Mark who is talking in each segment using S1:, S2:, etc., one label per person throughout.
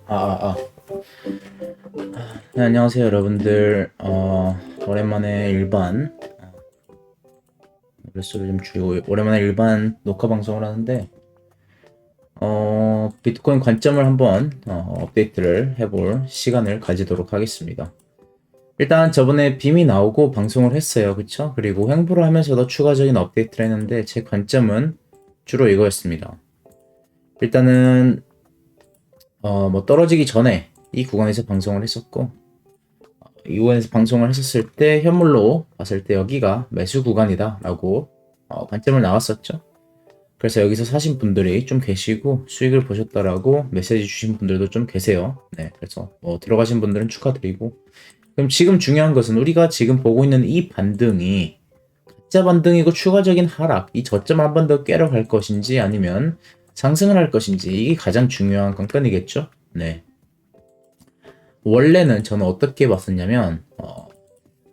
S1: 아, 아, 아. 네, 안녕하세요, 여러분들. 오랜만에 일반, 횟수를 좀 줄이고, 오랜만에 일반 녹화 방송을 하는데, 비트코인 관점을 한번, 업데이트를 해볼 시간을 가지도록 하겠습니다. 일단 저번에 빔이 나오고 방송을 했어요. 그쵸? 그리고 횡보를 하면서도 추가적인 업데이트를 했는데, 제 관점은 주로 이거였습니다. 일단은, 뭐 떨어지기 전에 이 구간에서 방송을 했었고, 이번에서 방송을 했었을 때 현물로 봤을 때 여기가 매수 구간이다 라고 관점을 나왔었죠. 그래서 여기서 사신 분들이 좀 계시고 수익을 보셨다라고 메시지 주신 분들도 좀 계세요. 네, 그래서 들어가신 분들은 축하드리고, 그럼 지금 중요한 것은 우리가 지금 보고 있는 이 반등이 가짜 반등이고 추가적인 하락, 이 저점을 한 번 더 깨러 갈 것인지 아니면 상승을 할 것인지, 이게 가장 중요한 관건이겠죠. 네, 원래는 저는 어떻게 봤었냐면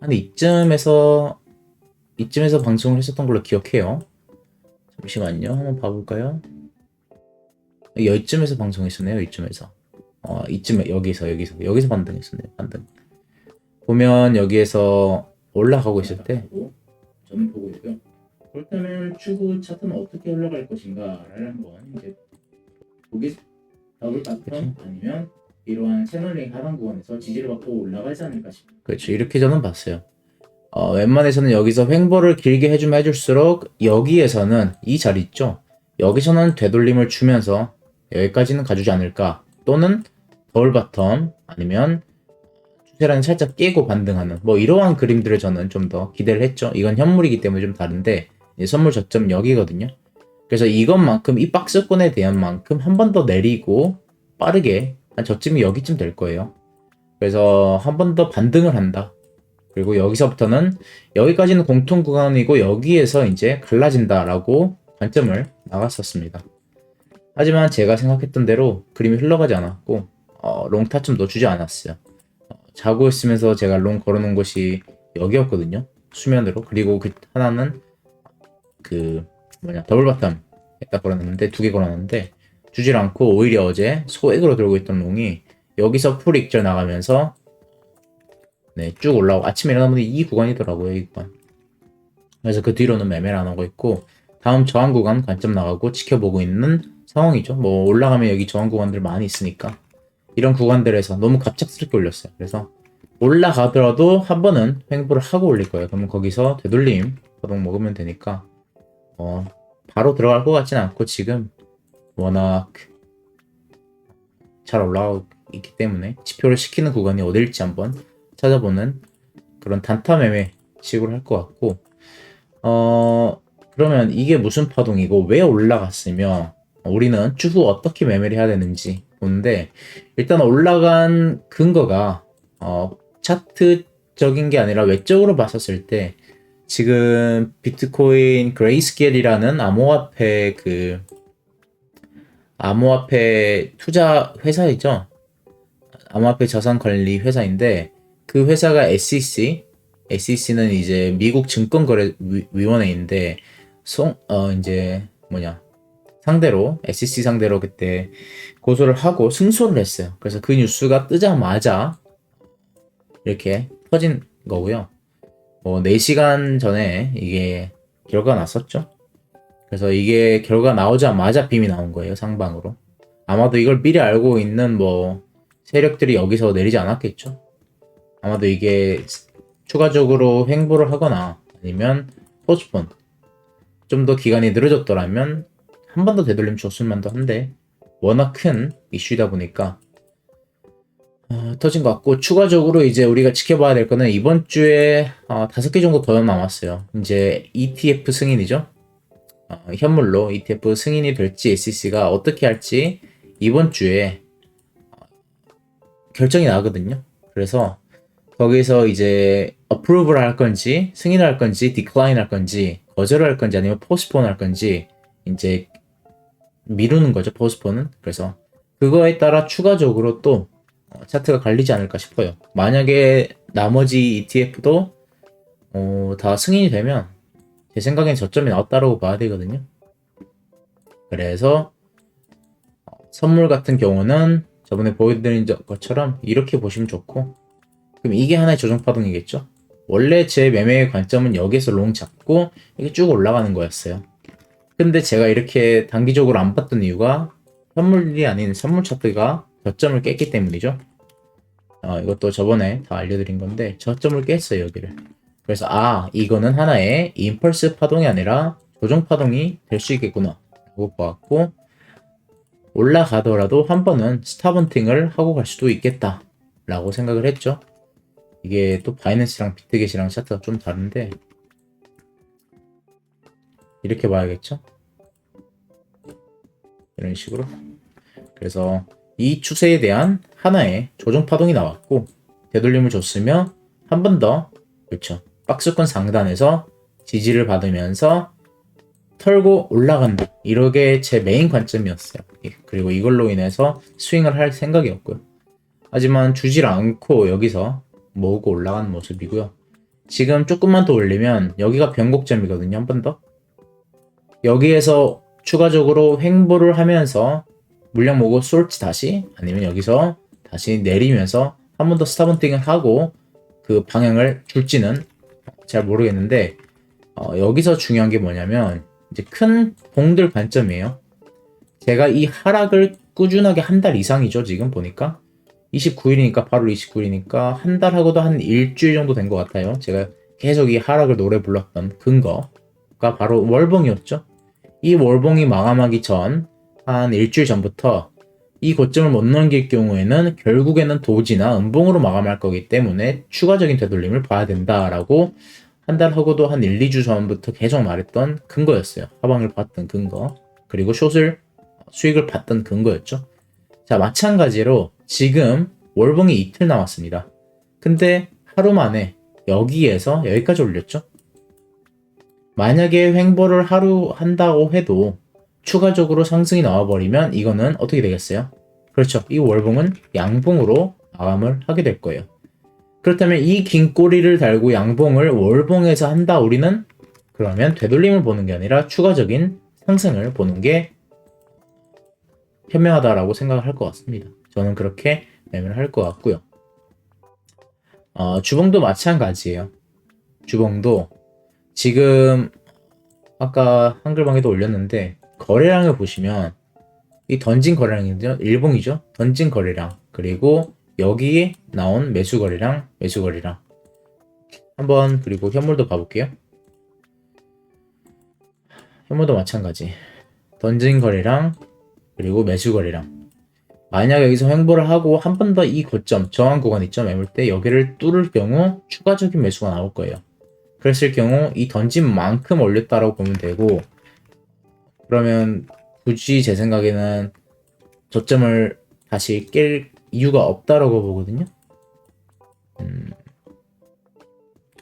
S1: 한 이쯤에서 방송을 했었던 걸로 기억해요. 잠시만요. 한번 봐볼까요? 여기쯤에서 방송했었네요. 이쯤에서. 이쯤에 여기서 반등했었네요. 반등. 보면 여기에서 올라가고 있을 때 저는 보고 있고요. 그렇다면 추후 차트는 어떻게 올라갈 것인가를 한번 이제 보기, 더블 바텀 아니면 이러한 채널링 하단 구간에서 지지를 받고 올라가지 않을까 싶어요. 그렇죠. 이렇게 저는 봤어요. 웬만해서는 여기서 횡보를 길게 해주면 해줄수록 여기에서는 이 자리 있죠? 여기서는 되돌림을 주면서 여기까지는 가주지 않을까, 또는 더블 바텀 아니면 추세라는 살짝 깨고 반등하는 뭐 이러한 그림들을 저는 좀 더 기대를 했죠. 이건 현물이기 때문에 좀 다른데 선물 저점 여기거든요. 그래서 이것만큼, 이 박스권에 대한 만큼 한 번 더 내리고 빠르게 한 저점이 여기쯤 될 거예요. 그래서 한 번 더 반등을 한다. 그리고 여기서부터는 여기까지는 공통 구간이고 여기에서 이제 갈라진다라고 관점을 나갔었습니다. 하지만 제가 생각했던 대로 그림이 흘러가지 않았고 롱 타점도 주지 않았어요. 자고 있으면서 제가 롱 걸어놓은 곳이 여기였거든요. 수면으로. 그리고 그 하나는 그 더블 바텀 에다 걸어놨는데, 두 개 걸어놨는데 주질 않고 오히려 어제 소액으로 들고 있던 롱이 여기서 풀 익절 나가면서 네, 쭉 올라오고 아침에 일어나면 이 구간이더라고요, 이 구간. 그래서 그 뒤로는 매매를 안 하고 있고, 다음 저항 구간 관점 나가고 지켜보고 있는 상황이죠. 뭐 올라가면 여기 저항 구간들 많이 있으니까 이런 구간들에서 너무 갑작스럽게 올렸어요. 그래서 올라가더라도 한 번은 횡보를 하고 올릴 거예요. 그러면 거기서 되돌림 파동 먹으면 되니까 바로 들어갈 것 같진 않고, 지금 워낙 잘 올라가고 있기 때문에 지표를 시키는 구간이 어딜지 한번 찾아보는 그런 단타 매매 식으로 할 것 같고, 그러면 이게 무슨 파동이고 왜 올라갔으며 우리는 추후 어떻게 매매를 해야 되는지 보는데, 일단 올라간 근거가 차트적인 게 아니라 외적으로 봤었을 때 지금 비트코인 그레이스케일이라는 암호화폐 투자 회사이죠. 암호화폐 자산 관리 회사인데, 그 회사가 SEC는 이제 미국 증권거래위원회인데, 이제 상대로, SEC 상대로 그때 고소를 하고 승소를 했어요. 그래서 그 뉴스가 뜨자마자 이렇게 터진 거고요. 4시간 전에 이게 결과가 났었죠. 그래서 이게 결과 나오자마자 빔이 나온 거예요, 상방으로. 아마도 이걸 미리 알고 있는 세력들이 여기서 내리지 않았겠죠. 아마도 이게 추가적으로 횡보를 하거나 아니면 포스폰, 좀 더 기간이 늦어졌더라면 한 번 더 되돌림 줬을 만도 한데, 워낙 큰 이슈이다 보니까 터진 것 같고, 추가적으로 이제 우리가 지켜봐야 될 거는 이번 주에 5개 정도 더 남았어요. 이제 ETF 승인이죠. 현물로 ETF 승인이 될지 SEC가 어떻게 할지 이번 주에 결정이 나거든요. 그래서 거기서 이제 approve를 할 건지, 승인을 할 건지, decline 할 건지, 거절을 할 건지, 아니면 postpone 할 건지 이제 미루는 거죠, postpone은. 그래서 그거에 따라 추가적으로 또 차트가 갈리지 않을까 싶어요. 만약에 나머지 ETF도 다 승인이 되면 제 생각엔 저점이 나왔다라고 봐야 되거든요. 그래서 선물 같은 경우는 저번에 보여드린 것처럼 이렇게 보시면 좋고, 그럼 이게 하나의 조정파동이겠죠? 원래 제 매매의 관점은 여기에서 롱 잡고 이렇게 쭉 올라가는 거였어요. 근데 제가 이렇게 단기적으로 안 봤던 이유가 현물이 아닌 선물 차트가 저점을 깼기 때문이죠. 이것도 저번에 다 알려드린 건데 저점을 깼어요, 여기를. 그래서 이거는 하나의 임펄스 파동이 아니라 조정 파동이 될 수 있겠구나 라고 보았고, 올라가더라도 한 번은 스탑헌팅을 하고 갈 수도 있겠다 라고 생각을 했죠. 이게 또 바이낸스랑 비트겟이랑 차트가 좀 다른데 이렇게 봐야겠죠. 이런 식으로. 그래서 이 추세에 대한 하나의 조정 파동이 나왔고, 되돌림을 줬으며 한 번 더, 그렇죠, 박스권 상단에서 지지를 받으면서 털고 올라간다, 이렇게 제 메인 관점이었어요. 그리고 이걸로 인해서 스윙을 할 생각이었고요. 하지만 주질 않고 여기서 모으고 올라가는 모습이고요. 지금 조금만 더 올리면 여기가 변곡점이거든요. 한 번 더 여기에서 추가적으로 횡보를 하면서 물량 모으고 쏠지 다시, 아니면 여기서 다시 내리면서 한 번 더 스탑헌팅을 하고 그 방향을 줄지는 잘 모르겠는데, 여기서 중요한 게 뭐냐면 이제 큰 봉들 관점이에요. 제가 이 하락을 꾸준하게 한 달 이상이죠. 지금 보니까 29일이니까, 8월 29일이니까 한 달하고도 한 일주일 정도 된 것 같아요. 제가 계속 이 하락을 노래 불렀던 근거가 바로 월봉이었죠. 이 월봉이 마감하기 전 한 일주일 전부터 이 고점을 못 넘길 경우에는 결국에는 도지나 음봉으로 마감할 거기 때문에 추가적인 되돌림을 봐야 된다라고 한 달하고도 한 1, 2주 전부터 계속 말했던 근거였어요. 하방을 봤던 근거, 그리고 수익을 봤던 근거였죠. 자, 마찬가지로 지금 월봉이 이틀 남았습니다. 근데 하루 만에 여기에서 여기까지 올렸죠. 만약에 횡보를 하루 한다고 해도 추가적으로 상승이 나와버리면 이거는 어떻게 되겠어요? 그렇죠. 이 월봉은 양봉으로 마감을 하게 될 거예요. 그렇다면 이 긴 꼬리를 달고 양봉을 월봉에서 한다, 우리는 그러면 되돌림을 보는 게 아니라 추가적인 상승을 보는 게 현명하다라고 생각을 할 것 같습니다. 저는 그렇게 매매를 할 것 같고요. 주봉도 마찬가지예요. 주봉도 지금 아까 한글방에도 올렸는데 거래량을 보시면 이 던진 거래량이죠. 일봉이죠. 던진 거래량, 그리고 여기에 나온 매수 거래량, 한번, 그리고 현물도 봐볼게요. 현물도 마찬가지. 던진 거래량, 그리고 매수 거래량. 만약 여기서 횡보를 하고 한 번 더 이 고점, 저항 구간 있죠, 매물대, 여기를 뚫을 경우 추가적인 매수가 나올 거예요. 그랬을 경우 이 던진 만큼 올렸다라고 보면 되고, 그러면 굳이 제 생각에는 저점을 다시 깰 이유가 없다라고 보거든요.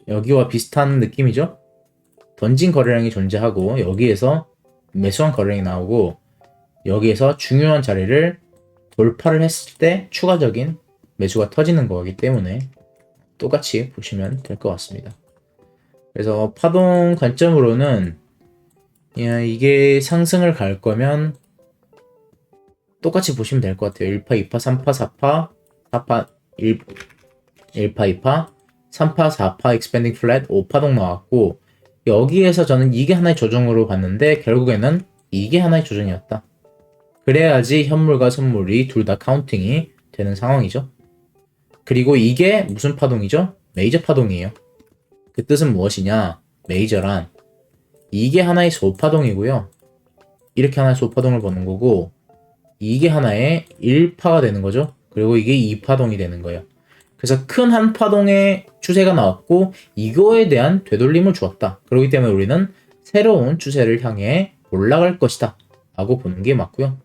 S1: 여기와 비슷한 느낌이죠. 던진 거래량이 존재하고 여기에서 매수한 거래량이 나오고 여기에서 중요한 자리를 돌파를 했을 때 추가적인 매수가 터지는 거기 때문에 똑같이 보시면 될 것 같습니다. 그래서 파동 관점으로는 이게 상승을 갈 거면 똑같이 보시면 될 것 같아요. 1파, 2파, 3파, 4파, 4파, 1파, 2파, 3파, 4파, expanding flat, 5파동 나왔고, 여기에서 저는 이게 하나의 조정으로 봤는데 결국에는 이게 하나의 조정이었다. 그래야지 현물과 선물이 둘 다 카운팅이 되는 상황이죠. 그리고 이게 무슨 파동이죠? 메이저 파동이에요. 그 뜻은 무엇이냐? 메이저란 이게 하나의 소파동이고요. 이렇게 하나의 소파동을 보는 거고, 이게 하나의 1파가 되는 거죠. 그리고 이게 2파동이 되는 거예요. 그래서 큰 한 파동의 추세가 나왔고 이거에 대한 되돌림을 주었다. 그렇기 때문에 우리는 새로운 추세를 향해 올라갈 것이다 라고 보는 게 맞고요.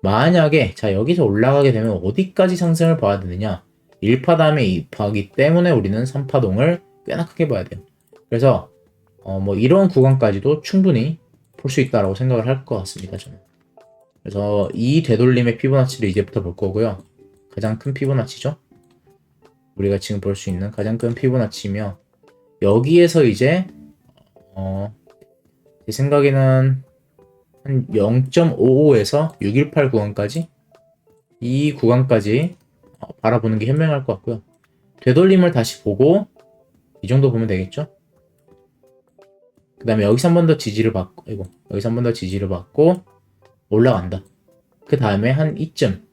S1: 만약에 자 여기서 올라가게 되면 어디까지 상승을 봐야 되느냐, 1파 다음에 2파이기 때문에 우리는 3파동을 꽤나 크게 봐야 돼요. 그래서 이런 구간까지도 충분히 볼 수 있다라고 생각을 할 것 같습니다, 저는. 그래서 이 되돌림의 피보나치를 이제부터 볼 거고요. 가장 큰 피보나치죠. 우리가 지금 볼 수 있는 가장 큰 피보나치며, 여기에서 이제 제 생각에는 한 0.55에서 618 구간까지 이 구간까지 바라보는 게 현명할 것 같고요. 되돌림을 다시 보고 이 정도 보면 되겠죠? 그 다음에 여기서 한 번 더 지지를 받고, 여기서 한 번 더 지지를 받고 올라간다. 그 다음에 한 이쯤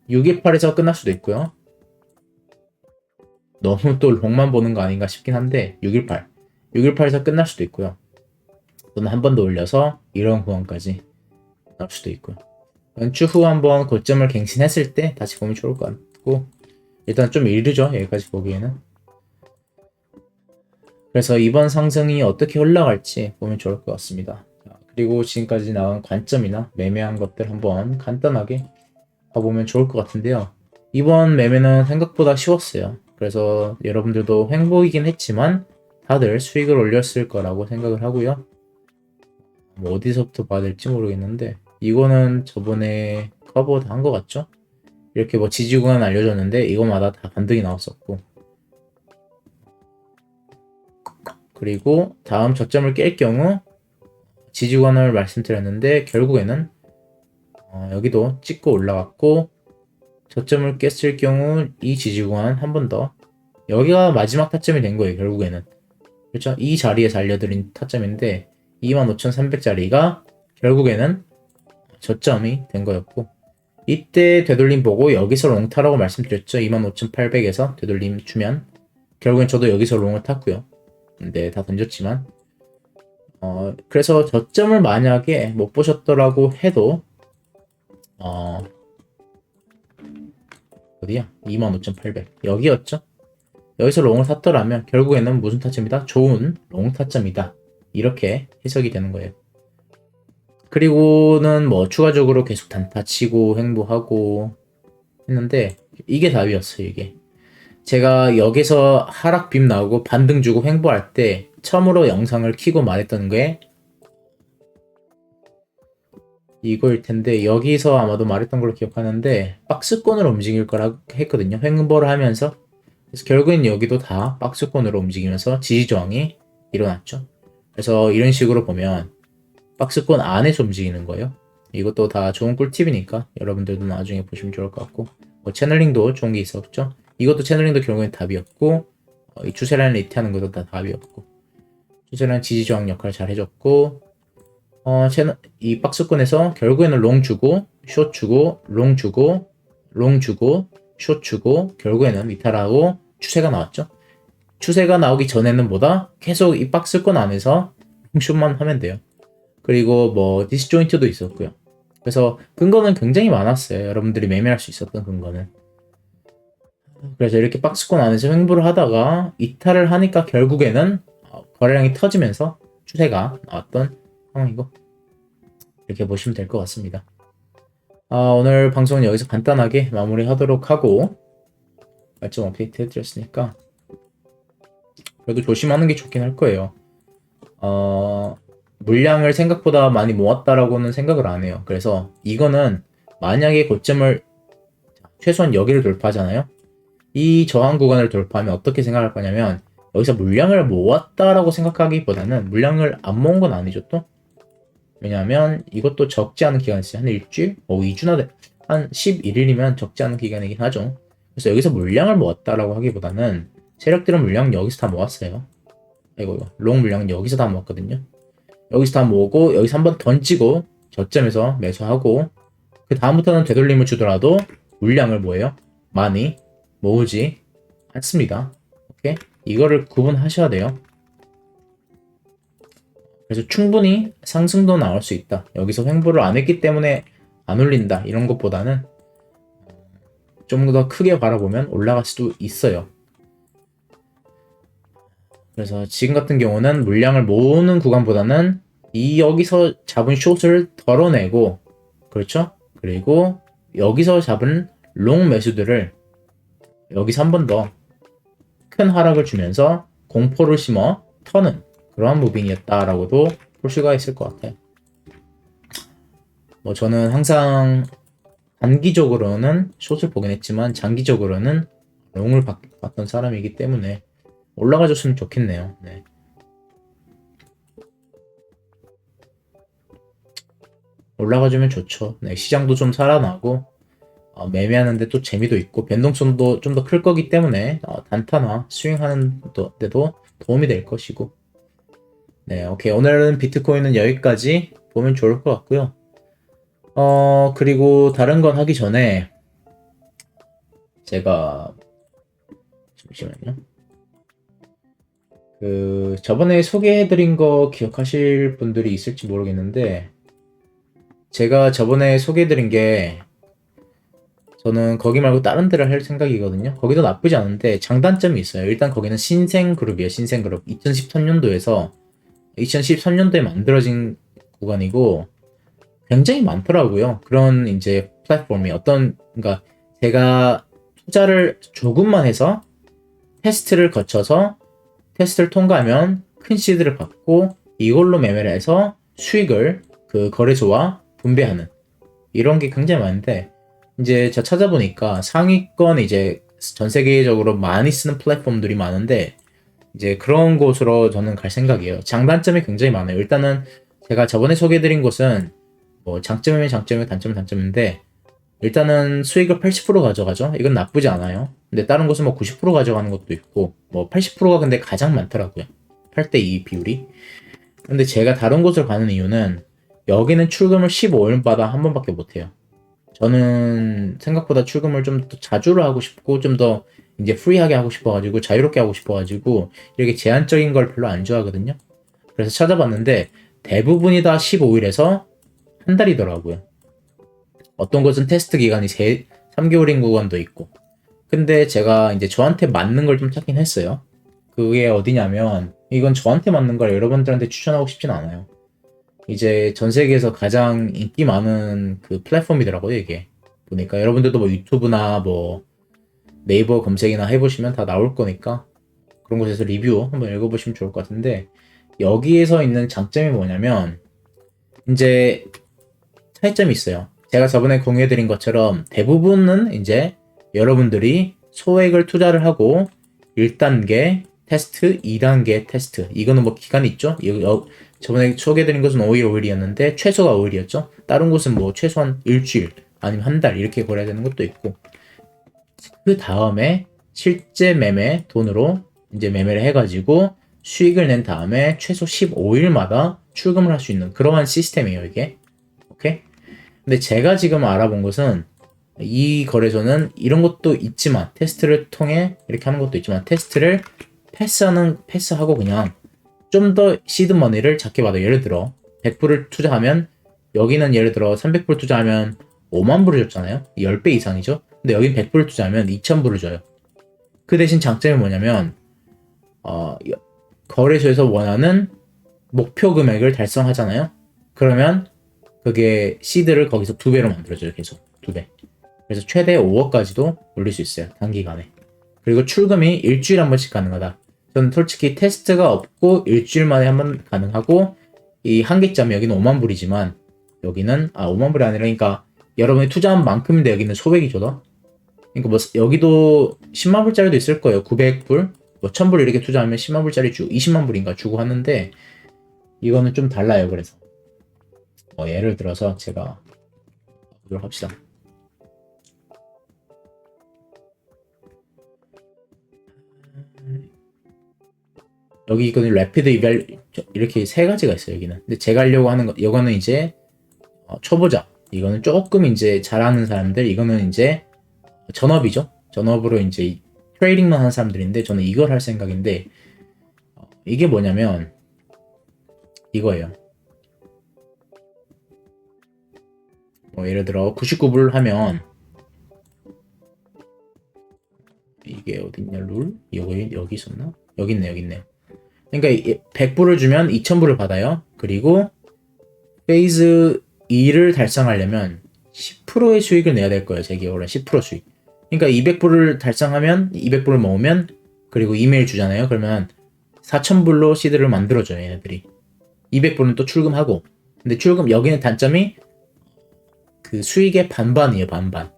S1: 618에서 끝날 수도 있고요. 너무 또 롱만 보는 거 아닌가 싶긴 한데 618에서 끝날 수도 있고요. 또는 한 번 더 올려서 이런 구간까지 나올 수도 있고요. 추후 한번 고점을 갱신했을 때 다시 보면 좋을 것 같고, 일단 좀 이르죠, 여기까지 보기에는. 그래서 이번 상승이 어떻게 올라갈지 보면 좋을 것 같습니다. 그리고 지금까지 나온 관점이나 매매한 것들 한번 간단하게 봐보면 좋을 것 같은데요. 이번 매매는 생각보다 쉬웠어요. 그래서 여러분들도 횡보이긴 했지만 다들 수익을 올렸을 거라고 생각을 하고요. 뭐 어디서부터 봐야 될지 모르겠는데 이거는 저번에 커버 다 한 것 같죠? 이렇게 뭐 지지구간 알려줬는데 이거마다 다 반등이 나왔었고, 그리고 다음 저점을 깰 경우 지지구간을 말씀드렸는데 결국에는 여기도 찍고 올라갔고, 저점을 깼을 경우 이 지지구간 한 번 더, 여기가 마지막 타점이 된 거예요. 결국에는, 그렇죠? 이 자리에서 알려드린 타점인데 25,300짜리가 결국에는 저점이 된 거였고, 이때 되돌림 보고 여기서 롱타라고 말씀드렸죠. 25,800에서 되돌림 주면 결국엔 저도 여기서 롱을 탔고요. 근데 다 던졌지만 그래서 저점을 만약에 못 보셨더라고 해도 어디야? 25,800 여기였죠. 여기서 롱을 샀더라면 결국에는 무슨 타점이다? 좋은 롱 타점이다. 이렇게 해석이 되는 거예요. 그리고는 뭐 추가적으로 계속 단타 치고 횡보하고 했는데 이게 답이었어요. 이게 제가 여기서 하락 빔 나오고 반등 주고 횡보할 때 처음으로 영상을 켜고 말했던 게 이거일 텐데, 여기서 아마도 말했던 걸로 기억하는데 박스권으로 움직일 거라고 했거든요. 횡보를 하면서. 그래서 결국엔 여기도 다 박스권으로 움직이면서 지지저항이 일어났죠. 그래서 이런 식으로 보면 박스권 안에서 움직이는 거예요. 이것도 다 좋은 꿀팁이니까 여러분들도 나중에 보시면 좋을 것 같고, 뭐 채널링도 좋은 게 있었죠. 이것도 채널링도 결국엔 답이었고, 이 추세라인 리트하는 것도 다 답이었고, 추세라인 지지저항 역할을 잘 해줬고, 이 박스권에서 결국에는 롱 주고 숏 주고 롱 주고 롱 주고 숏 주고 결국에는 이탈하고 추세가 나왔죠. 추세가 나오기 전에는 보다 계속 이 박스권 안에서 롱숏만 하면 돼요. 그리고 뭐 디스조인트도 있었고요. 그래서 근거는 굉장히 많았어요. 여러분들이 매매할 수 있었던 근거는. 그래서 이렇게 박스권 안에서 횡보를 하다가 이탈을 하니까 결국에는 거래량이 터지면서 추세가 나왔던 상황이고, 이렇게 보시면 될 것 같습니다. 오늘 방송은 여기서 간단하게 마무리하도록 하고, 말씀 업데이트 해드렸으니까 그래도 조심하는 게 좋긴 할 거예요. 물량을 생각보다 많이 모았다라고는 생각을 안 해요. 그래서 이거는 만약에 고점을 최소한 여기를 돌파하잖아요. 이 저항 구간을 돌파하면 어떻게 생각할 거냐면, 여기서 물량을 모았다라고 생각하기보다는 물량을 안 모은 건 아니죠 또. 왜냐하면 이것도 적지 않은 기간이 있어요. 한 일주일? 2주나 한 11일이면 적지 않은 기간이긴 하죠. 그래서 여기서 물량을 모았다라고 하기보다는 세력들은 물량 여기서 다 모았어요. 이거 롱 물량은 여기서 다 모았거든요. 여기서 다 모으고 여기서 한번 던지고 저점에서 매수하고, 그 다음부터는 되돌림을 주더라도 물량을 뭐예요? 많이 모으지 않습니다. 오케이? 이거를 구분하셔야 돼요. 그래서 충분히 상승도 나올 수 있다. 여기서 횡보를 안 했기 때문에 안 올린다. 이런 것보다는 좀 더 크게 바라보면 올라갈 수도 있어요. 그래서 지금 같은 경우는 물량을 모으는 구간보다는 이 여기서 잡은 숏을 덜어내고, 그렇죠? 그리고 여기서 잡은 롱 매수들을 여기서 한 번 더 큰 하락을 주면서 공포를 심어 터는 그러한 무빙이었다라고도 볼 수가 있을 것 같아요. 뭐 저는 항상 단기적으로는 숏을 보긴 했지만 장기적으로는 롱을 봤던 사람이기 때문에 올라가줬으면 좋겠네요. 네. 올라가주면 좋죠. 네, 시장도 좀 살아나고 매매하는데 또 재미도 있고 변동성도 좀 더 클 거기 때문에 단타나 스윙하는 데도 도움이 될 것이고. 네, 오케이. 오늘은 비트코인은 여기까지 보면 좋을 것 같고요. 그리고 다른 건 하기 전에 제가 잠시만요. 저번에 소개해드린 거 기억하실 분들이 있을지 모르겠는데, 제가 저번에 소개해드린 게, 저는 거기 말고 다른 데를 할 생각이거든요. 거기도 나쁘지 않은데, 장단점이 있어요. 일단 거기는 신생 그룹이에요. 신생 그룹. 2013년도에 만들어진 구간이고, 굉장히 많더라고요. 그런 이제 플랫폼이 그러니까 제가 투자를 조금만 해서 테스트를 거쳐서 테스트를 통과하면 큰 시드를 받고 이걸로 매매를 해서 수익을 그 거래소와 분배하는 이런 게 굉장히 많은데, 이제 제가 찾아보니까 상위권 이제 전 세계적으로 많이 쓰는 플랫폼들이 많은데 이제 그런 곳으로 저는 갈 생각이에요. 장단점이 굉장히 많아요. 일단은 제가 저번에 소개해드린 곳은 뭐 장점이면 장점이고 단점은 단점인데, 일단은 수익을 80% 가져가죠. 이건 나쁘지 않아요. 근데 다른 곳은 뭐 90% 가져가는 것도 있고, 뭐 80%가 근데 가장 많더라고요. 8대2 비율이. 근데 제가 다른 곳을 가는 이유는 여기는 출금을 15일마다 한 번밖에 못해요. 저는 생각보다 출금을 좀 더 자주로 하고 싶고, 좀 더 이제 프리하게 하고 싶어가지고, 자유롭게 하고 싶어가지고, 이렇게 제한적인 걸 별로 안 좋아하거든요. 그래서 찾아봤는데, 대부분이 다 15일에서 한 달이더라고요. 어떤 것은 테스트 기간이 3개월인 구간도 있고. 근데 제가 이제 저한테 맞는 걸 좀 찾긴 했어요. 그게 어디냐면, 이건 저한테 맞는 걸 여러분들한테 추천하고 싶진 않아요. 이제 전 세계에서 가장 인기 많은 그 플랫폼이더라고요, 이게. 보니까 여러분들도 뭐 유튜브나 뭐 네이버 검색이나 해보시면 다 나올 거니까 그런 곳에서 리뷰 한번 읽어보시면 좋을 것 같은데, 여기에서 있는 장점이 뭐냐면 이제 차이점이 있어요. 제가 저번에 공유해드린 것처럼 대부분은 이제 여러분들이 소액을 투자를 하고 1단계 테스트, 2단계 테스트, 이거는 뭐 기간이 있죠. 저번에 소개해드린 것은 5일이었는데 최소가 5일이었죠. 다른 곳은 뭐 최소한 일주일 아니면 한 달 이렇게 걸어야 되는 것도 있고, 그 다음에 실제 매매 돈으로 이제 매매를 해가지고 수익을 낸 다음에 최소 15일마다 출금을 할 수 있는 그러한 시스템이에요, 이게. 오케이? 근데 제가 지금 알아본 것은 이 거래소는 이런 것도 있지만, 테스트를 통해 이렇게 하는 것도 있지만, 테스트를 패스하고 그냥 좀 더 시드머니를 작게 받아요. 예를 들어 100불을 투자하면, 여기는 예를 들어 300불 투자하면 5만 불을 줬잖아요. 10배 이상이죠. 근데 여긴 100불을 투자하면 2,000불을 줘요. 그 대신 장점이 뭐냐면 거래소에서 원하는 목표 금액을 달성하잖아요. 그러면 그게 시드를 거기서 2배로 만들어줘요. 계속 2배. 그래서 최대 5억까지도 올릴 수 있어요, 단기간에. 그리고 출금이 일주일에 한 번씩 가능하다. 저는 솔직히 테스트가 없고 일주일 만에 한 번 가능하고, 이 한계점이 여기는 5만 불이지만 여기는 5만 불이 아니라, 그러니까 여러분이 투자한 만큼인데 여기는 소액이죠. 그러니까 뭐 여기도 10만 불짜리도 있을 거예요. 900불, 뭐 1000불 이렇게 투자하면 10만 불짜리 주고 20만 불인가 주고 하는데, 이거는 좀 달라요. 그래서 예를 들어서 제가 보도록 합시다. 여기 있거든요. 래피드 이벨 이렇게 세 가지가 있어요, 여기는. 근데 제가 하려고 하는 거, 이거는 이제 초보자, 이거는 조금 이제 잘하는 사람들, 이거는 이제 전업이죠. 전업으로 이제 트레이딩만 하는 사람들인데, 저는 이걸 할 생각인데, 이게 뭐냐면 이거예요. 예를 들어 99불 하면, 이게 어딨냐, 룰? 여기 있었나? 여기 있네요. 그러니까 100불을 주면 2000불을 받아요. 그리고 페이즈 2를 달성하려면 10%의 수익을 내야 될 거예요. 제 기억으로는 10% 수익. 그러니까 200불을 달성하면 200불을 모으면, 그리고 이메일 주잖아요. 그러면 4000불로 시드를 만들어줘요, 얘네들이. 200불은 또 출금하고. 근데 여기는 단점이 그 수익의 반반이에요, 반반.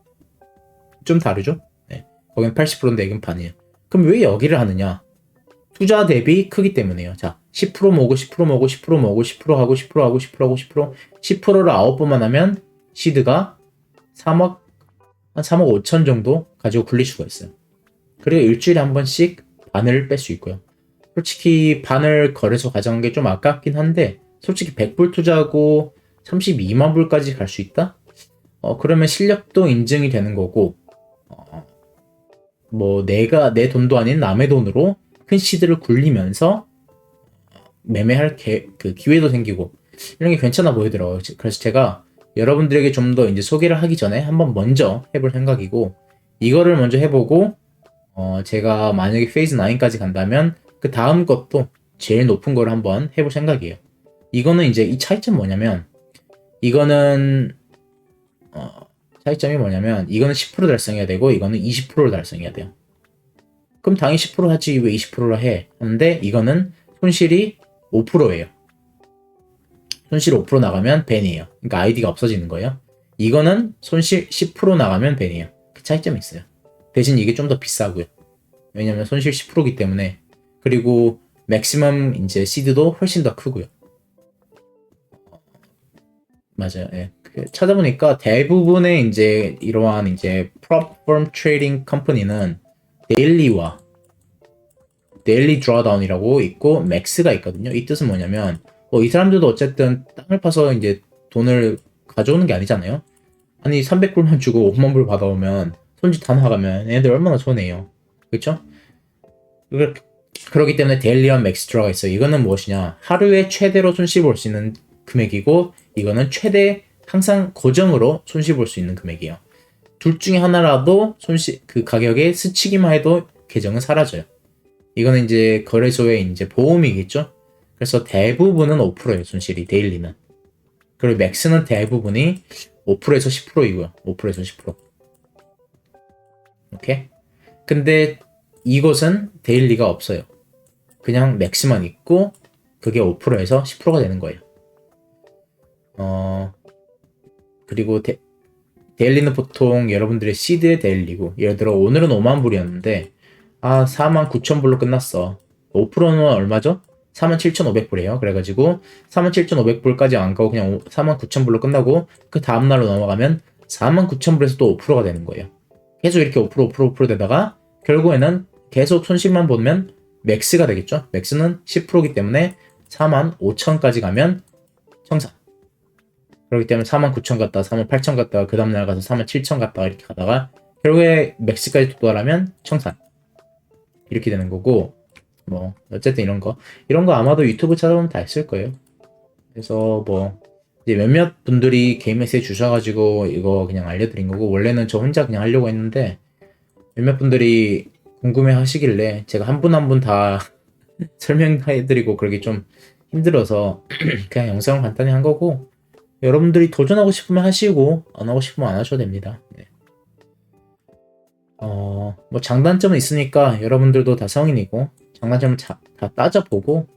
S1: 좀 다르죠? 네. 거기는 80%인데 여기는 반이에요. 그럼 왜 여기를 하느냐? 투자 대비 크기 때문이에요. 자, 10% 모으고 10% 모으고 10% 모으고 10% 하고 10% 하고 10% 하고 10%를 9번만 하면 시드가 3억 한 3억 5천 정도 가지고 굴릴 수가 있어요. 그리고 일주일에 한 번씩 반을 뺄 수 있고요. 솔직히 반을 거래소 가져간 게 좀 아깝긴 한데 솔직히 100불 투자하고 32만 불까지 갈 수 있다? 그러면 실력도 인증이 되는 거고 뭐 내가 내 돈도 아닌 남의 돈으로 큰 시드를 굴리면서 매매할 그 기회도 생기고 이런 게 괜찮아 보이더라고요. 그래서 제가 여러분들에게 좀 더 이제 소개를 하기 전에 한번 먼저 해볼 생각이고 이거를 먼저 해보고 제가 만약에 페이즈 9까지 간다면 그 다음 것도 제일 높은 걸 한번 해볼 생각이에요. 이거는 이제 이 차이점 뭐냐면 이거는 차이점이 뭐냐면 이거는 10% 달성해야 되고 이거는 20%를 달성해야 돼요. 그럼 당연히 10% 하지 왜 20%를 해? 하는데 이거는 손실이 5%예요. 손실 5% 나가면 벤이에요. 그러니까 아이디가 없어지는 거예요. 이거는 손실 10% 나가면 벤이에요. 그 차이점이 있어요. 대신 이게 좀 더 비싸고요. 왜냐면 손실 10%이기 때문에 그리고 맥시멈 이제 시드도 훨씬 더 크고요. 맞아요. 예. 찾아보니까 대부분의 이제 이러한 이제 프로폼 트레이딩 컴퍼니는 데일리와 데일리 드raw다운이라고 있고 맥스가 있거든요. 이 뜻은 뭐냐면 이 사람들도 어쨌든 땅을 파서 이제 돈을 가져오는 게 아니잖아요. 아니 300불만 주고 5만 불 받아오면 손짓 다 나가면 얘네들 얼마나 손해요. 그렇죠? 그렇기 때문에 데일리와 맥스 들어가 있어요. 이거는 무엇이냐? 하루에 최대로 손실 볼 수 있는 금액이고 이거는 최대 항상 고정으로 손실 볼 수 있는 금액이에요. 둘 중에 하나라도 그 가격에 스치기만 해도 계정은 사라져요. 이거는 이제 거래소의 이제 보험이겠죠. 그래서 대부분은 5%예요, 손실이 데일리는. 그리고 맥스는 대부분이 5%에서 10%이고요. 5%에서 10%. 오케이? 근데 이것은 데일리가 없어요. 그냥 맥스만 있고 그게 5%에서 10%가 되는 거예요. 그리고 데일리는 보통 여러분들의 시드의 데일리고 예를 들어 오늘은 5만 불이었는데 49,000불로 끝났어. 5%는 얼마죠? 47,500불이에요. 그래가지고 47,500불까지 안 가고 그냥 49,000불로 끝나고 그 다음날로 넘어가면 49,000불에서 또 5%가 되는 거예요. 계속 이렇게 5% 되다가 결국에는 계속 손실만 보면 맥스가 되겠죠. 맥스는 10%이기 때문에 45,000까지 가면 청산. 그렇기 때문에 49,000 갔다가 48,000 갔다가 그 다음날 가서 47,000 갔다가 이렇게 가다가 결국에 맥스까지 도달하면 청산. 이렇게 되는 거고 뭐 어쨌든 이런 거 아마도 유튜브 찾아보면 다 있을 거예요. 그래서 뭐 이제 몇몇 분들이 개인 메시지 주셔가지고 이거 그냥 알려드린 거고 원래는 저 혼자 그냥 하려고 했는데 몇몇 분들이 궁금해 하시길래 제가 한 분 한 분 다 설명해드리고 그러기 좀 힘들어서 그냥 영상을 간단히 한 거고 여러분들이 도전하고 싶으면 하시고 안 하고 싶으면 안 하셔도 됩니다. 네. 뭐 장단점은 있으니까 여러분들도 다 성인이고 장단점을 다 따져보고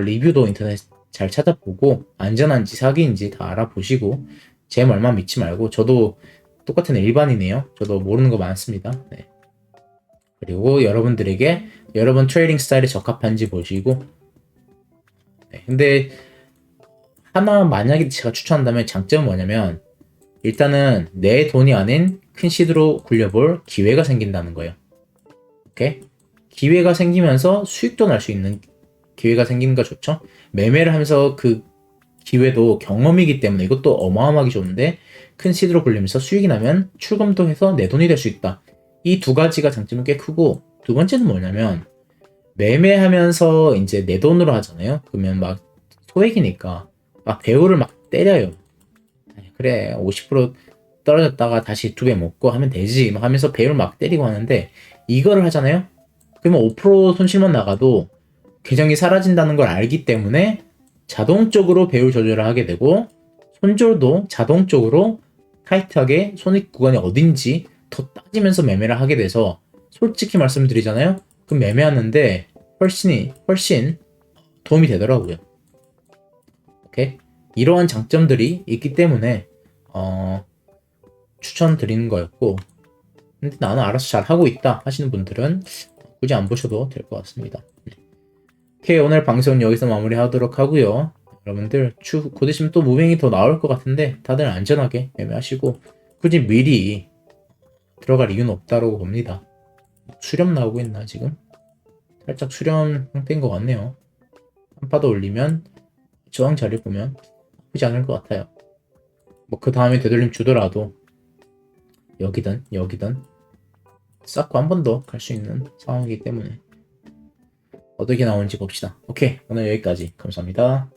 S1: 리뷰도 인터넷 잘 찾아보고 안전한지 사기인지 다 알아보시고 제 말만 믿지 말고 저도 똑같은 일반인이에요. 저도 모르는 거 많습니다. 네. 그리고 여러분들에게 여러분 트레이딩 스타일에 적합한지 보시고 네. 근데 하나 만약에 제가 추천한다면 장점은 뭐냐면 일단은 내 돈이 아닌 큰 시드로 굴려볼 기회가 생긴다는 거예요. 오케이? 기회가 생기면서 수익도 날 수 있는 기회가 생기는 거 좋죠? 매매를 하면서 그 기회도 경험이기 때문에 이것도 어마어마하게 좋은데 큰 시드로 굴리면서 수익이 나면 출금도 해서 내 돈이 될 수 있다. 이 두 가지가 장점이 꽤 크고 두 번째는 뭐냐면 매매하면서 이제 내 돈으로 하잖아요. 그러면 막 소액이니까 막 배우를 막 때려요. 그래 50% 떨어졌다가 다시 2배 먹고 하면 되지 막 하면서 배율 막 때리고 하는데 이거를 하잖아요. 그러면 5% 손실만 나가도 계정이 사라진다는 걸 알기 때문에 자동적으로 배율 조절을 하게 되고 손절도 자동적으로 타이트하게 손익 구간이 어딘지 더 따지면서 매매를 하게 돼서 솔직히 말씀드리잖아요. 그럼 매매하는데 훨씬 도움이 되더라고요. 오케이? 이러한 장점들이 있기 때문에 추천드리는 거였고 근데 나는 알아서 잘 하고 있다 하시는 분들은 굳이 안 보셔도 될 것 같습니다. 오케이 오늘 방송 여기서 마무리하도록 하고요. 여러분들 곧 있으면 또 무빙이 더 나올 것 같은데 다들 안전하게 매매하시고 굳이 미리 들어갈 이유는 없다고 봅니다. 수렴 나오고 있나 지금? 살짝 수렴 상태인 것 같네요. 한 파 더 올리면 저항 자리 보면 나쁘지 않을 것 같아요. 뭐 그 다음에 되돌림 주더라도 여기든 여기든 쌓고 한 번 더 갈 수 있는 상황이기 때문에 어떻게 나오는지 봅시다. 오케이, 오늘 여기까지. 감사합니다.